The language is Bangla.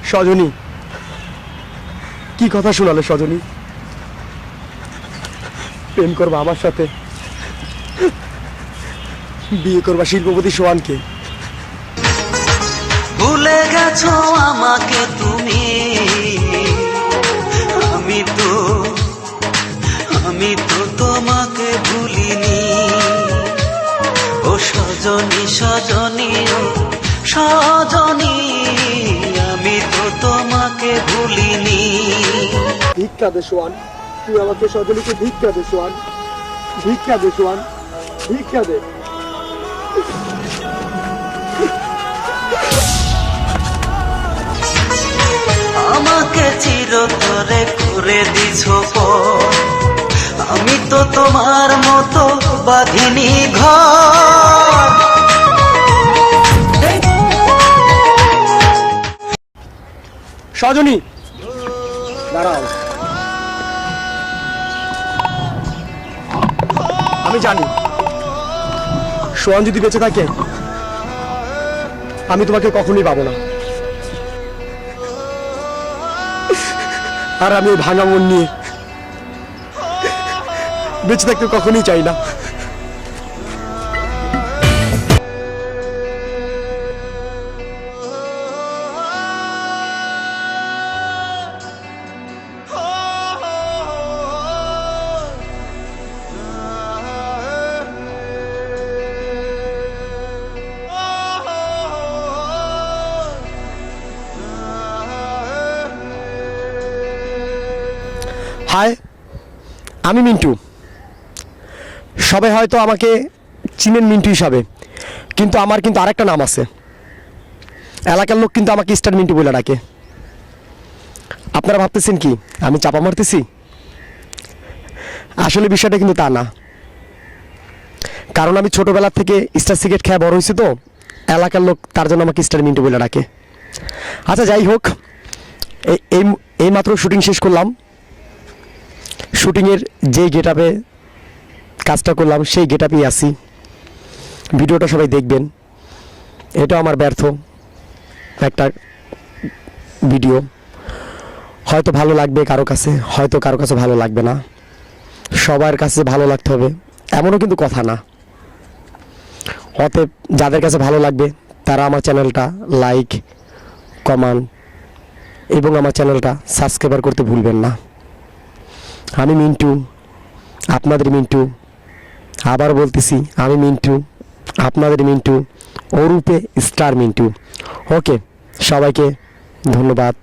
সজনী, কি কথা শোনালে সজনী? প্রেম করবা আমার সাথে, বিয়ে করবা শিল্পপতি সোহানকে। ভুলে গেছো আমাকে তুমি, আমি তো তোমাকে ভুলিনি। ও সজনী সজনী ও সজনী, আমি তো তোমাকে ভুলিনি। ভিক্ষা দে সোহান, তুই আমাকে সজনীকে ভিক্ষা দে সোহান, ভিক্ষা দে সোহান, ভিক্ষা দে। আমাকে চিরতরে করে দিছো পর, আমি তো তোমার মতো বাঁধিনি ঘর। সজনী দাঁড়াও, আমি জানি সোহান যদি বেঁচে থাকে আমি তোমাকে কখনোই পাবো না। আর আমি ওই ভাঙা মন নিয়ে বেঁচে থাকতে কখনোই চাই না। হাই, আমি মিন্টু। সবাই হয়তো আমাকে চিনেন মিন্টু হিসাবে, কিন্তু আমার কিন্তু আরেকটা নাম আছে। এলাকার লোক কিন্তু আমাকে স্টার মিন্টু বলে ডাকে। আপনারা ভাবতেছেন কি আমি চাপা মারতেছি? আসলে বিষয়টা কিন্তু তা না, কারণ আমি ছোটবেলা থেকে স্টার সিগারেট খেয়ে বড় হয়েছি, তো এলাকার লোক তার জন্য আমাকে স্টার মিন্টু বলে ডাকে। আচ্ছা যাই হোক, এই মাত্র শুটিং শেষ করলাম। শুটিংয়ের যেই গেট আপে কাজটা করলাম সেই গেট আপেই আসি। ভিডিওটা সবাই দেখবেন। এটা আমার ব্যর্থ একটা ভিডিও, হয়তো ভালো লাগবে কারো কাছে, হয়তো কারো কাছে ভালো লাগবে না। সবার কাছে ভালো লাগতে হবে এমনও কিন্তু কথা না। অতএব যাদের কাছে ভালো লাগবে তারা আমার চ্যানেলটা লাইক, কমেন্ট এবং আমার চ্যানেলটা সাবস্ক্রাইব করতে ভুলবেন না। আমি মিন্টু, আপনাদের মিন্টু। আবার বলতেছি, আমি মিন্টু, আপনাদের মিন্টু, অরূপে স্টার মিন্টু। ওকে, সবাইকে ধন্যবাদ।